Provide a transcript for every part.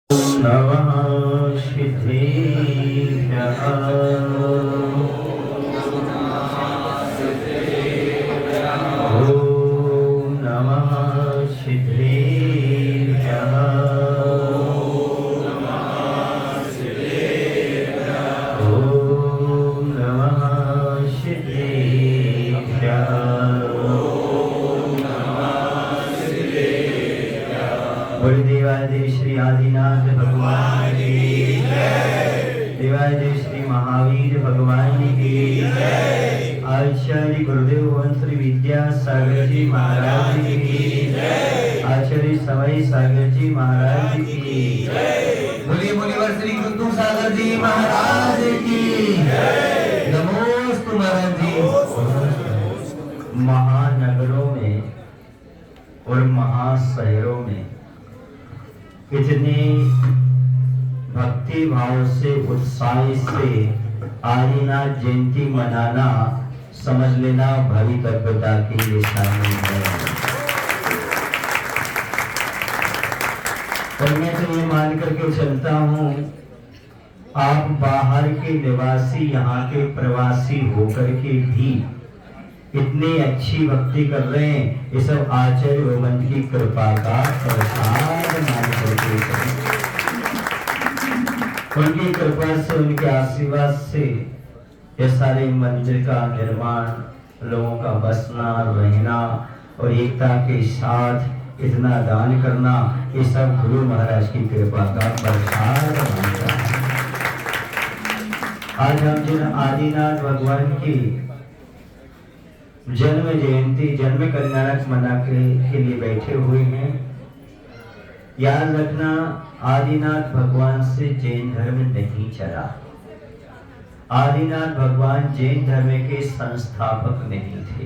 नमः सिद्धेभ्यः ॐ नमः सिद्धेभ्यः ॐ नमः सिद्धेभ्यः बोल देवादेव श्री आदिनाथ भगवान की जय। देवादेव श्री महावीर भगवान की जय। आचार्य गुरुदेव वंश विद्यासागर जी महाराज की जय। आचार्य समय सागर जी महाराज की जय। बोलिए बोलिए श्री गुरु सागर जी महाराज की जय। नमोस्तु महाराज जी। महानगरों में और महाशहरों में इतने भक्ति भाव से उत्साह से आदिनाथ जयंती मनाना समझ लेना भवितव्यता की निशानी है। और मैं तो ये मान करके चलता हूँ, आप बाहर के निवासी यहाँ के प्रवासी होकर के भी इतनी अच्छी भक्ति कर रहे हैं। ये सब आचार्य भगवान की कृपा का प्रसाद मान करके, उनकी कृपा से उनके आशीर्वाद से ये सारे मंदिर का निर्माण, लोगों का बसना रहना और एकता के साथ इतना दान करना, ये सब गुरु महाराज की कृपा का प्रसाद मानता है। आज हम जिन आदिनाथ भगवान की जन्म जयंती जन्म कल्याणक मना के लिए बैठे हुए हैं, याद रखना आदिनाथ भगवान से जैन धर्म नहीं चला। आदिनाथ भगवान जैन धर्म के संस्थापक नहीं थे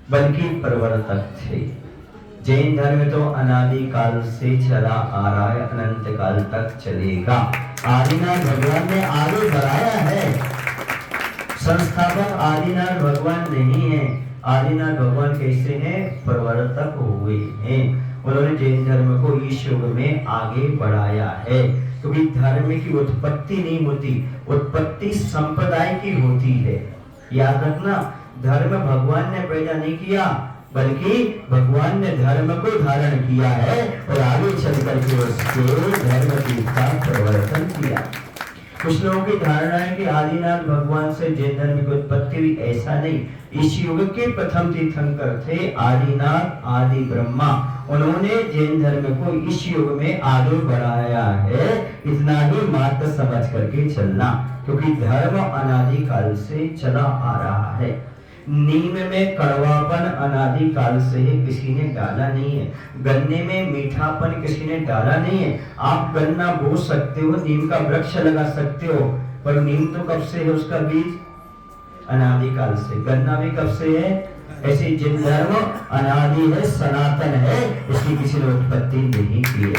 बल्कि प्रवर्तक थे। जैन धर्म तो अनादि काल से चला आ रहा है, अनंत काल तक चलेगा। आदिनाथ भगवान ने आगे बढ़ाया है। संस्थापक आदिनाथ भगवान नहीं है। आदिनाथ भगवान कैसे हैं? प्रवर्तक हुए हैं। उन्होंने जैन धर्म को इस युग में आगे बढ़ाया है, क्योंकि धर्म की उत्पत्ति नहीं होती, उत्पत्ति संप्रदाय की होती है। याद रखना, धर्म भगवान ने पैदा नहीं किया बल्कि भगवान ने धर्म को धारण किया है और आगे चल करके उसके धर्म का प्रवर्तन किया। कुछ लोगों की धारणा है कि आदिनाथ भगवान से जैन धर्म की उत्पत्ति हुई, ऐसा नहीं। इस युग के प्रथम तीर्थंकर थे आदिनाथ आदि ब्रह्मा। उन्होंने जैन धर्म को इस युग में आगे बढ़ाया है। इतना ही मात्र समझ करके चलना, क्योंकि धर्म अनादि काल से चला आ रहा है। नीम में कड़वापन अनादि काल से है, किसी ने डाला नहीं है। गन्ने में मीठापन किसी ने डाला नहीं है। आप गन्ना बो सकते हो, नीम का वृक्ष लगा सकते हो, पर नीम तो कब से है? उसका बीज अनादि काल से। गन्ना भी कब से है? ऐसे जैन धर्म अनादि है, सनातन है, इसकी किसी ने उत्पत्ति नहीं की है,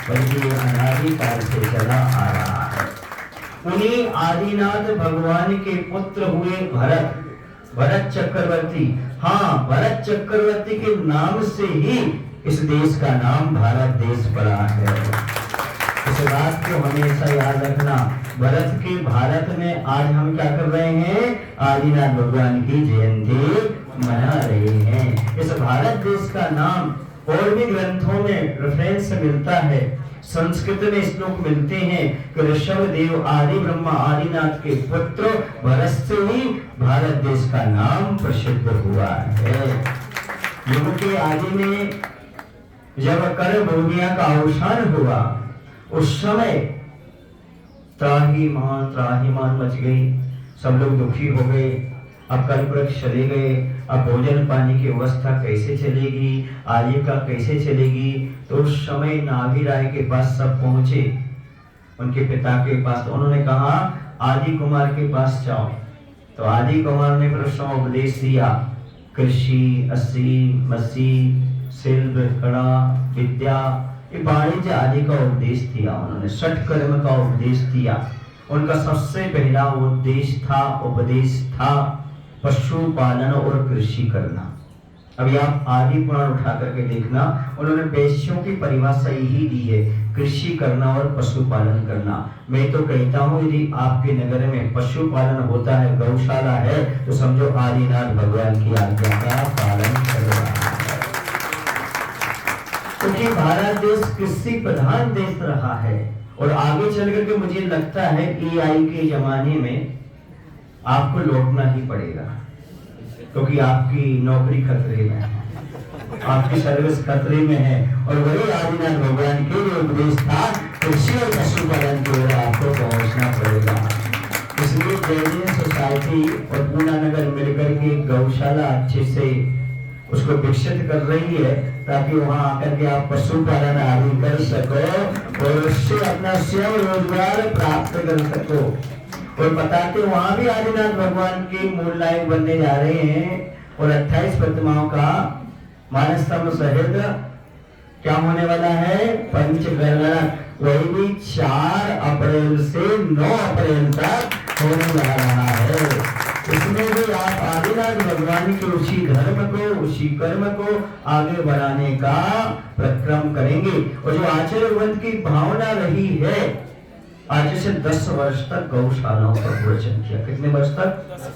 बल्कि ये अनादि काल से चला आ रहा है। उन्हीं आदिनाथ भगवान के पुत्र हुए भरत चक्रवर्ती। हाँ, भरत चक्रवर्ती के नाम से ही इस देश का नाम भारत देश पड़ा है। इस बात को हमेशा याद रखना। भरत के भारत में आज हम क्या कर रहे हैं? आदिनाथ भगवान की जयंती मना रहे हैं। इस भारत देश का नाम और भी ग्रंथों में रेफरेंस मिलता है। संस्कृत में श्लोक मिलते हैं कि ऋषभ देव आदि ब्रह्मा आदिनाथ के पुत्र भरत से ही भारत देश का नाम प्रसिद्ध हुआ है। युग के आदि में जब कर भूमिया का अवसान हुआ, उस समय त्राहिमाम मच गई। सब लोग दुखी हो गए। अब कल्प वृक्ष चले गए, अब भोजन पानी की व्यवस्था कैसे चलेगी, आजीविका कैसे चलेगी? तो उस समय नाभि राय के पास सब पहुंचे, उनके पिता के पास। तो उन्होंने कहा आदि कुमार के पास जाओ। तो आदि कुमार ने प्रश्न उपदेश दिया, कृषि, अस्सी, मसी, शिल्प, कला, विद्या, ये वाणिज्य आदि का उपदेश दिया। उन्होंने षट कर्म का उपदेश दिया। उनका सबसे पहला उपदेश था पशुपालन और कृषि करना। अभी आप आदि पुराण उठा करके देखना, उन्होंने वैश्यों की परिभाषा यही दी है, कृषि करना और पशुपालन करना। मैं तो कहता हूँ यदि आपके नगर में पशुपालन होता है, गौशाला है, तो समझो आदिनाथ भगवान की आज्ञा का पालन कर रहा है। क्योंकि भारत देश कृषि प्रधान देश रहा है और आगे चल करके मुझे लगता है AI के जमाने में आपको लौटना ही पड़ेगा, क्योंकि आपकी नौकरी खतरे में है, आपकी सर्विस खतरे में है। और वही आदिनाथ भगवान के जो उपदेश था, कृषि और पशुपालन की ओर आपको पहुंचना पड़ेगा। इसलिए जैन सोसाइटी और पूना नगर मिलकर के गौशाला अच्छे से उसको विकसित कर रही है, ताकि वहां आकर के आप पशुपालन आदि कर सको और उससे अपना स्वयं रोजगार प्राप्त कर सको। और बताते वहां भी आदिनाथ भगवान की मूल नायक बनने जा रहे हैं। और 28 प्रतिमाओं का मानस्तंभ सहित क्या होने वाला है, पंचगणना, वही भी 4 अप्रैल से 9 अप्रैल तक होने जा रहा है। इसमें भी आप आदिनाथ भगवान के उसी धर्म को, उसी कर्म को आगे बढ़ाने का परिक्रम करेंगे। और जो आचार्य वृंद की भावना रही है, आज से 10 वर्ष तक गौशालाओं का प्रवचन किया। कितने वर्ष तक?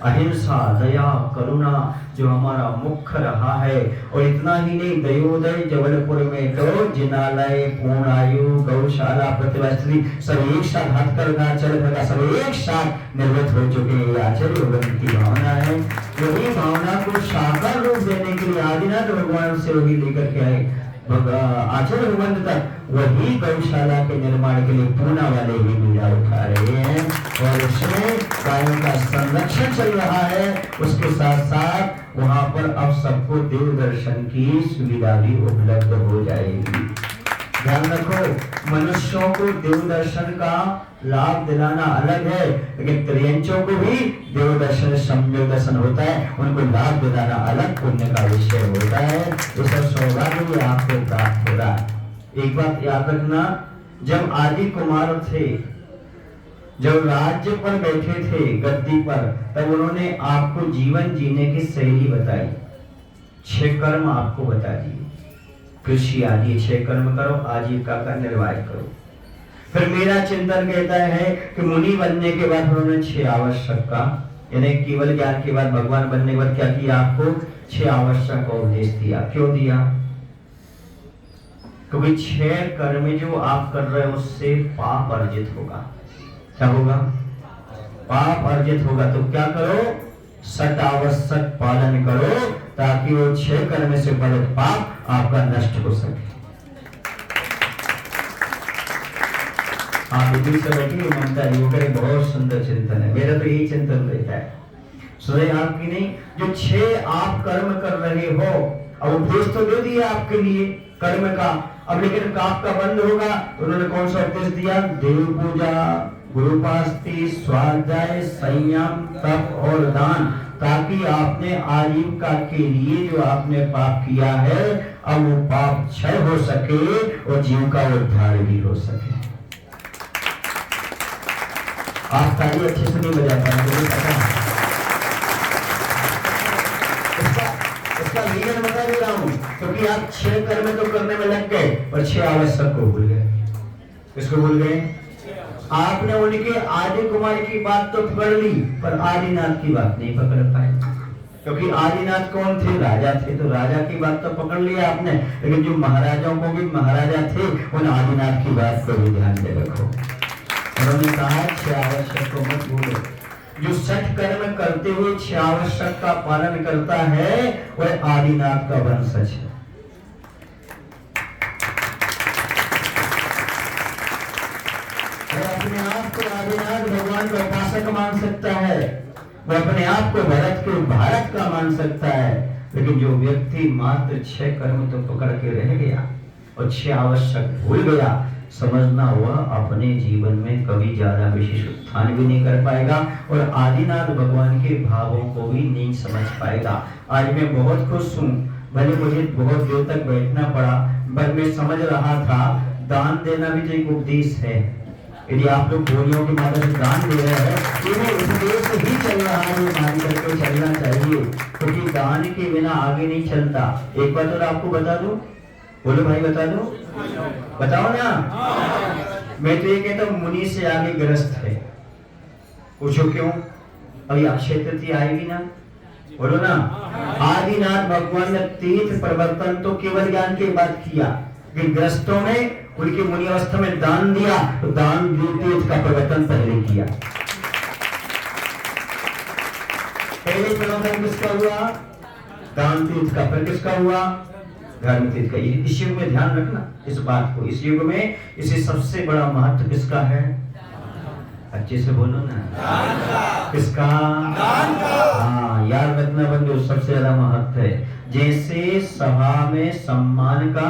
अहिंसा, दया, करुणा जो हमारा मुख्य रहा है। और इतना ही नहीं, दयोदय जबलपुर में तो जिनालय, पूर्णायु, गौशाला, प्रतिभाश्री सब एक साथ हाथ करना चल रहा, सब एक साथ निर्मित हो चुके हैं। आचार्य वृंद की भावना है। वही भावना को साकार रूप देने के लिए आदिनाथ भगवान से वही लेकर के आए आचार्य वृंद तक, वही गौशाला के निर्माण के लिए पूना वाले ही बीड़ा उठा रहे हैं। और उसमें गायों का संरक्षण चल रहा है। उसके साथ साथ वहां पर अब सबको देव दर्शन की सुविधा भी उपलब्ध हो जाएगी। ध्यान रखो, मनुष्यों को देव दर्शन का लाभ दिलाना अलग है, लेकिन त्रियंचों को भी देव दर्शन, सम्यक दर्शन होता है, उनको लाभ दिलाना अलग पुण्य का विषय होता है। ये सब सौभाग्य भी आपको प्राप्त होगा। एक बात याद रखना, जब आदि कुमार थे, जब राज्य पर बैठे थे गद्दी पर, तब उन्होंने आपको जीवन जीने की शैली बताई। 6 कर्म आपको बता दिए। कृषि आदि 6 कर्म करो, आजीविका का निर्वाह करो। फिर मेरा चिंतन कहता है कि मुनि बनने के बाद उन्होंने 6 आवश्यक का, यानी केवल ज्ञान के बाद भगवान बनने के बाद क्या किया, आपको 6 आवश्यक का उपदेश दिया। क्यों दिया? क्योंकि 6 कर्म जो आप कर रहे हो उससे पाप अर्जित होगा। क्या होगा? पाप अर्जित होगा। तो क्या करो? 7 आवश्यक पालन करो, ताकि वो 6 कर्म से बड़े पाप आपका नष्ट हो सके। आप इधर से बैठिए, ममता जी का बहुत सुंदर चिंतन है। मेरा तो यही चिंतन रहता है, सुने आपकी नहीं, जो 6 आप कर्म कर रहे हो, अब उपदेश तो दे दिया आपके लिए कर्म का, अब लेकिन आपका बंद होगा। उन्होंने कौन सा उपदेश दिया? देव पूजा, गुरुपास्ति, स्वाध्याय, संयम, तप और दान, ताकि आपने आजीविका के लिए जो आपने पाप किया है, अब वो पाप क्षय हो सके और जीव का उद्धार भी हो सके। आप ताली अच्छे से नहीं बजा पाए, मुझे पता है। इसका रीजन बता दे रहा हूं, क्योंकि आप 6 कर्म तो करने में लग गए और 6 आवश्यक को भूल गए। किसको भूल गए? आपने उनके आदि कुमार की बात तो पकड़ ली, पर आदिनाथ की बात नहीं पकड़ पाए। क्योंकि आदिनाथ कौन थे? राजा थे। तो राजा की बात तो पकड़ लिया आपने, लेकिन जो महाराजाओं को भी महाराजा थे, उन आदिनाथ की बात को भी ध्यान दे रखो। उन्होंने कहा 6 आवश्यक को मत भूलो। जो 6 कर्म करते हुए 6 आवश्यक का पालन करता है, वह आदिनाथ का वंशज है। अपने आप को आदिनाथ भगवान का उपासक मान सकता है, वो अपने आप को भारत का मान सकता है, लेकिन जो व्यक्ति मात्र 6 कर्म तो पकड़ के रह गया और 6 आवश्यक भूल गया, समझना वह अपने जीवन में कभी ज्यादा विशेष उत्थान भी नहीं कर पाएगा और आदिनाथ भगवान के भावों को भी नहीं समझ पाएगा। आज मैं बहुत खुश हूँ, भले मुझे बहुत देर तक बैठना पड़ा, पर मैं समझ रहा था दान देना भी तो एक उपदेश है। यदि आप लोग गोलियों की माता से दान दे रहे हैं, तो वो उपदेश ही चल रहा है, मान करके चलना चाहिए, क्योंकि दान के बिना आगे नहीं चलता। एक बात और आपको बता दूं, बोलो भाई, बता दो, बताओ ना। मैं तो ये कहता हूँ मुनि से आगे ग्रस्त है। पूछो क्यों? अभी अक्षय तृतीया आएगी ना, बोलो ना। आदिनाथ भगवान ने तीर्थ परिवर्तन तो केवल ज्ञान की बात किया, लेकिन ग्रस्तों में उनकी मुनि अवस्था में दान दिया, तो दान तीर्थ का परिवर्तन पहले किया। पहले परिवर्तन किसका हुआ? दान तीर्थ का। फिर किसका हुआ? धर्म तीर्थ का। इस युग में ध्यान रखना इस बात को, इस युग में इसे सबसे बड़ा महत्व किसका है? अच्छे से बोलो ना, किसका? हाँ, याद रखना बंधु, सबसे ज्यादा महत्व है। जैसे सभा में सम्मान का,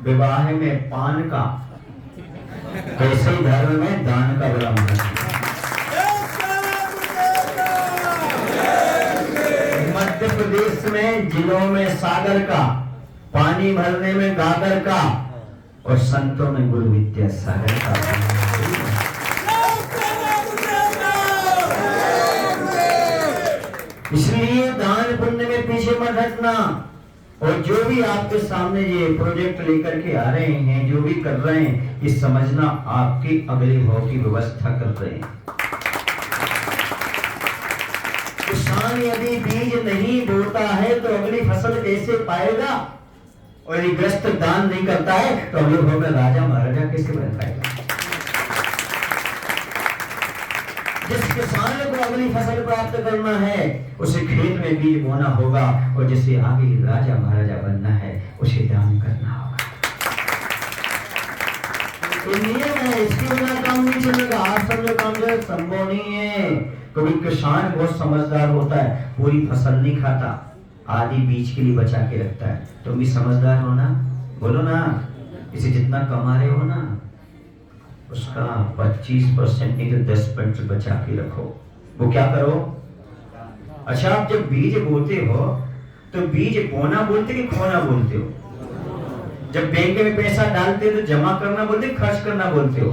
विवाह में पान का, वैसे ही धर्म में दान का बड़ा महत्व है। मध्य प्रदेश में जिलों में सागर का, पानी भरने में गागर का, और संतों में गुरु विद्यासागर का। इसलिए दान पुण्य में पीछे मत हटना। और जो भी आपके सामने ये प्रोजेक्ट लेकर के आ रहे हैं, जो भी कर रहे हैं, ये समझना आपकी अगले भाव की व्यवस्था कर रहे हैं। किसान यदि बीज नहीं बोता है तो अगली फसल कैसे पाएगा? और यदि ग्रस्त दान नहीं करता है तो अगले भाव में राजा महाराजा कैसे बन पाएगा? जिस किसान को अगली फसल प्राप्त करना है, उसे खेत में बीज बोना होगा, और जिसे आगे राजा महाराजा बनना है, उसे दान करना होगा। ये नियम है, इसके बिना काम नहीं चलेगा। आप सब जो काम जो है संभव नहीं है। क्योंकि किसान बहुत समझदार होता है, पूरी फसल नहीं खाता, आधी बीज के लिए बचा के रखता है। तुम भी समझदार हो ना, बोलो ना। इसे जितना कमा रहे हो ना, उसका 25% नहीं तो 10% बचा के रखो। वो क्या करो? अच्छा, आप जब बीज बोते हो तो बीज बोना बोलते कि खोना बोलते हो? जब बैंक में पैसा डालते हो तो जमा करना बोलते, खर्च करना बोलते हो?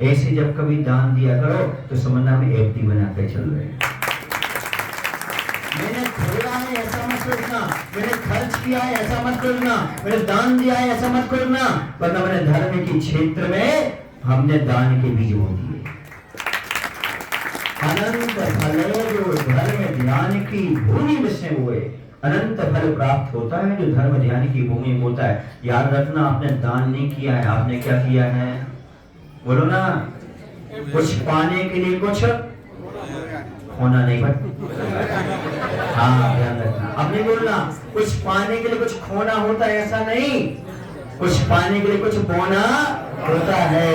ऐसे जब कभी दान दिया करो तो समझना में एफडी बना के चल रहे हैं। मैंने खोला है ऐसा मत सोचना, मैंने खर्च किया है ऐसा मत सोचना, मैंने दान दिया है ऐसा मत करना, वरना मैंने धर्म के क्षेत्र में हमने दान के बीज बो दिए। अनंत फल जो धर्म ध्यान की भूमि में से हुए, अनंत फल प्राप्त होता है जो धर्म ध्यान की भूमि में होता है। याद रखना, आपने दान नहीं किया है, आपने क्या किया है? बोलो ना। कुछ पाने के लिए कुछ खोना नहीं, हाँ ध्यान रखना। अब नहीं बोलना कुछ पाने के लिए कुछ खोना होता है, ऐसा नहीं। कुछ पाने के लिए कुछ बोना होता है।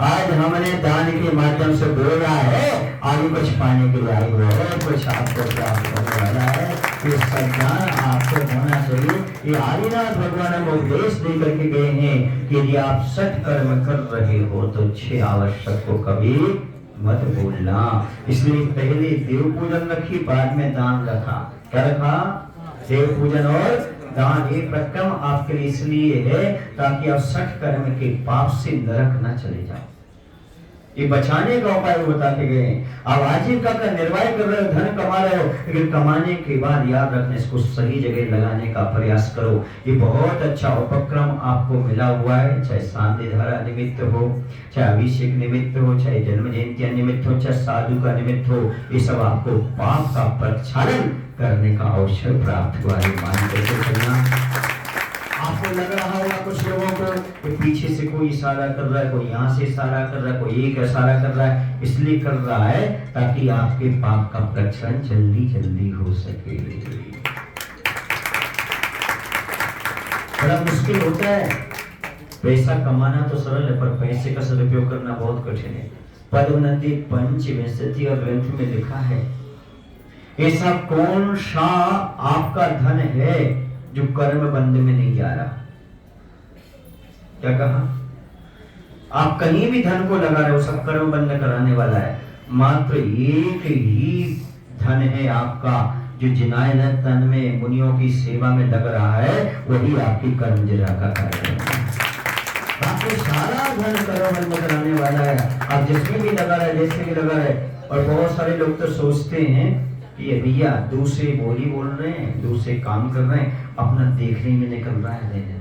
आज हमने दान के माध्यम से बोला है, आगे कुछ पाने के लिए आगे है, कुछ आपको प्राप्त होने वाला है। ये सब ज्ञान आपको होना चाहिए। ये आदिनाथ भगवान हमें उपदेश दे करके गए हैं कि यदि आप सठ कर्म कर रहे हो तो 6 आवश्यक को कभी मत भूलना। इसलिए पहले देव पूजन रखी, बाद में दान रखा। क्या रखा? देव पूजन और दान। एक प्रक्रम आपके लिए इसलिए है ताकि आप 60 कर्म के पाप से नरक न चले जाओ। ये बचाने का उपाय वो बताते गए। आप आजीविका का निर्वाह कर रहे हो, धन कमा रहे हो, लेकिन कमाने के बाद याद रखने इसको सही जगह लगाने का प्रयास करो। ये बहुत अच्छा उपक्रम आपको मिला हुआ है, चाहे शांति धारा निमित्त हो, चाहे अभिषेक निमित्त हो, चाहे जन्म जयंती निमित्त हो, चाहे साधु का निमित्त हो। ये सब आपको पाप का प्रक्षालन करने का अवसर प्राप्त हुआ है। मान करके चलना। आपको लग रहा होगा कुछ लोगों को पीछे से कोई इशारा कर रहा है, कोई यहाँ से इशारा कर रहा है, कोई एक इशारा कर रहा है। इसलिए कर रहा है ताकि आपके पाप का प्रक्षालन जल्दी जल्दी हो सके। बड़ा मुश्किल होता है। पैसा कमाना तो सरल है, पर पैसे का सदुपयोग करना बहुत कठिन है। पद्मनदी पंचविंशति और ग्रंथ में लिखा है, ऐसा कौन सा आपका धन है जो कर्म बंद में नहीं जा रहा? क्या कहा? आप कहीं भी धन को लगा रहे हो, सब कर्म बंद कराने वाला है। मात्र एक ही धन है आपका जो जिनाय तन में मुनियों की सेवा में लग रहा है, वही आपकी कर्म जरा का कार्य है। आपको सारा धन कर्म बंद कराने वाला है। आप जिसमें भी लगा रहे, जैसे भी लगा रहे। और बहुत सारे लोग तो सोचते हैं ये भैया दूसरे बोली बोल रहे हैं, दूसरे काम कर रहे हैं, अपना देखने में निकल रहा है, रहने दो।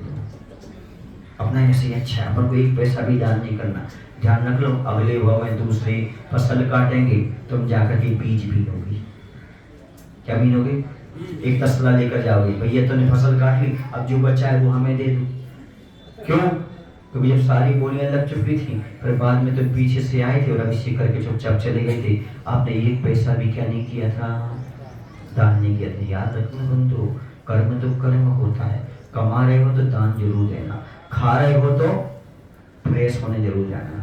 अपना ऐसे अच्छा है, अपन को एक पैसा भी दान नहीं करना। ध्यान रख लो, अगले भाव में दूसरे फसल काटेंगे, तुम जाकर के बीज बीनोगे। क्या बीनोगे? एक तसला लेकर जाओगे, भैया तूने फसल काट ली, अब जो बचा है वो हमें दे दो। क्यों? क्योंकि जब सारी बोलियां लग चुकी थी, फिर बाद में तो पीछे से आए थे और अभिषेक करके चुपचाप चले गए थे। आपने एक पैसा भी क्या नहीं किया था? दान नहीं किया था। याद रखना बंधु, कर्म तो कर्म होता है। कमा रहे हो तो दान जरूर देना, खा रहे हो तो फ्रेश होने जरूर जाना।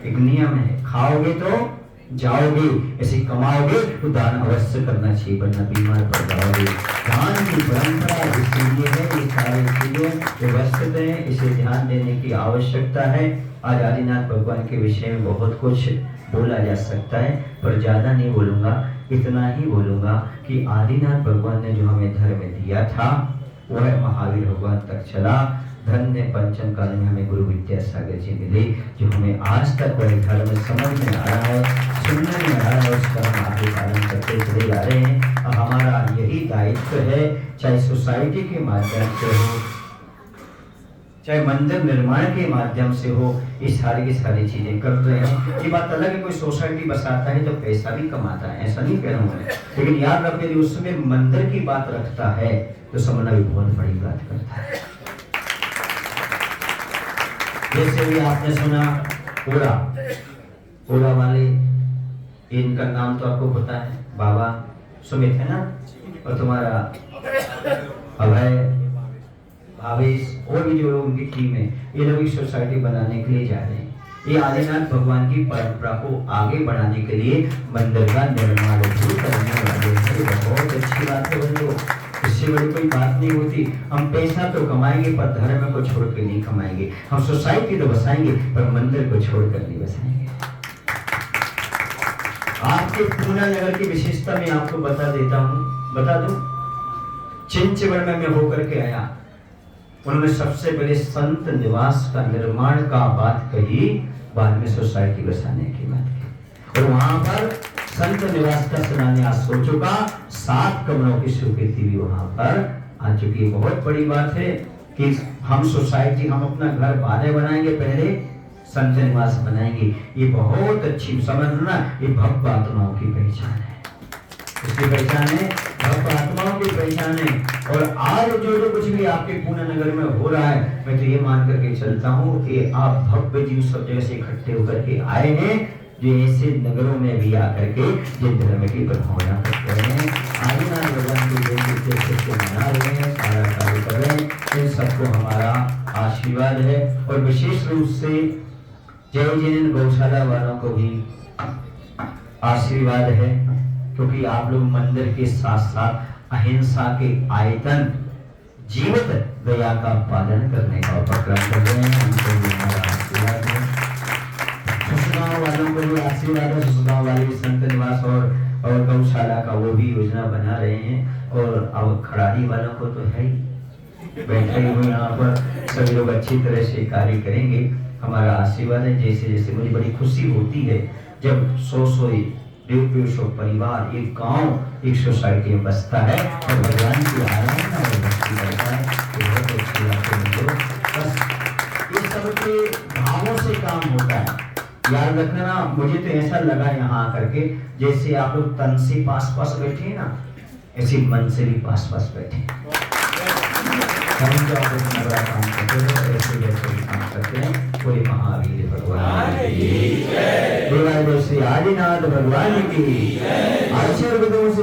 एक नियम है, खाओगे तो जाओगे, ऐसे कमाओगे तो दान अवश्य करना चाहिए, वरना बीमार पड़ जाओगे। दान की परंपरा इसीलिए है, ये सारी चीजें व्यवस्थित हैं, इसे ध्यान देने की आवश्यकता है। आज आदिनाथ भगवान के विषय में बहुत कुछ बोला जा सकता है, पर ज्यादा नहीं बोलूंगा, इतना ही बोलूंगा कि आदिनाथ भगवान ने जो हमें धर्म दिया था वह महावीर भगवान तक चला। धन्य पंचम काल में हमें गुरु विद्यासागर जी मिले, जो हमें आज तक वह धर्म समझ में आ रहा है, सुनने में आ रहा है, उसका हम आगे पालन करते चले जा रहे हैं। और हमारा यही दायित्व है, चाहे सोसाइटी के माध्यम से हो, चाहे मंदिर निर्माण के माध्यम से हो, ये सारी की सारी चीजें कर रहे हैं। ये बात अलग है, कोई सोसाइटी बसाता है तो पैसा भी कमाता है, ऐसा नहीं कह रहा हूँ, लेकिन याद रखो यदि उसमें मंदिर की बात रखता है तो समझना भी बहुत बड़ी बात करता है। जैसे भी आपने सुना ओरा वाले, इनका नाम तो आपको पता है, बाबा सुमित है ना, और तुम्हारा अभय, भावेश, और भी जो लोग उनकी टीम है, ये लोग एक सोसाइटी बनाने के लिए जा रहे हैं। ये आदिनाथ भगवान की परंपरा को आगे बढ़ाने के लिए मंदिर का निर्माण भी करने वाले हैं। बहुत अच्छी बात है बंधु, इससे बड़ी कोई बात नहीं होती। हम पैसा तो कमाएंगे पर धर्म को छोड़ के नहीं कमाएंगे। हम सोसाइटी तो बसाएंगे पर मंदिर को छोड़कर नहीं बसाएंगे। आपके पूना नगर की विशेषता मैं आपको बता देता हूँ, बता दूं। चिंचवड़ में मैं होकर के आया, उन्होंने सबसे पहले संत निवास का निर्माण का बात कही, बाद में सोसाइटी बसाने की बात की, और वहां पर संत निवास का शिलान्यास हो चुका, 7 कमरों की स्वीकृति भी वहां पर आ चुकी है। बहुत बड़ी बात है कि हम सोसाइटी, हम अपना घर बाद में बनाएंगे, पहले संत निवास बनाएंगे। ये बहुत अच्छी समझना, ये भक्त आत्माओं की पहचान है, इसकी पहचान है, भक्त आत्माओं की पहचान है। और आज जो कुछ भी आपके पुणे नगर में हो रहा है, मैं तो ये मान करके चलता हूँ कि आप भव्य जीव सब जगह से इकट्ठे होकर के आए हैं, जो ऐसे नगरों में भी आकर के जिन धर्म की प्रभावना करते हैं, आदिनाथ भगवान की जयंती से मना रहे हैं, सारा कार्य कर रहे हैं, इन सबको हमारा आशीर्वाद है। और विशेष रूप से जय जैन गौशाला वालों को भी आशीर्वाद है, क्योंकि आप लोग मंदिर के साथ साथ अहिंसा के आयतन जीवित दया का पालन करने का उपक्रम कर रहे हैं, उनको भी हमारा आशीर्वाद है। सुसगांव वालों को भी आशीर्वाद है, सुसगांव वाले भी संत निवास और गौशाला का वो भी योजना बना रहे हैं। और अब खड़ारी वालों को तो है ही, बैठे हुए यहाँ पर सभी लोग अच्छी तरह से कार्य करेंगे, हमारा आशीर्वाद है। जैसे जैसे मुझे बड़ी खुशी होती है जब 100 परिवार, एक गांव, एक सोसाइटी में बसता है और भगवान की आराधना और भक्ति करता है, बहुत अच्छी बात है। बस ये सब के भावों से काम होता है, याद रखना ना। मुझे तो ऐसा लगा यहाँ आकर के, जैसे आप लोग तन से पास पास बैठे हैं ना, ऐसे मन से भी पास पास बैठे। बड़ा काम करते हैं, ऐसे जैसे काम करते हैं, कोई महावीर भगवान की, श्री आदिनाथ भगवान की, आचार्य से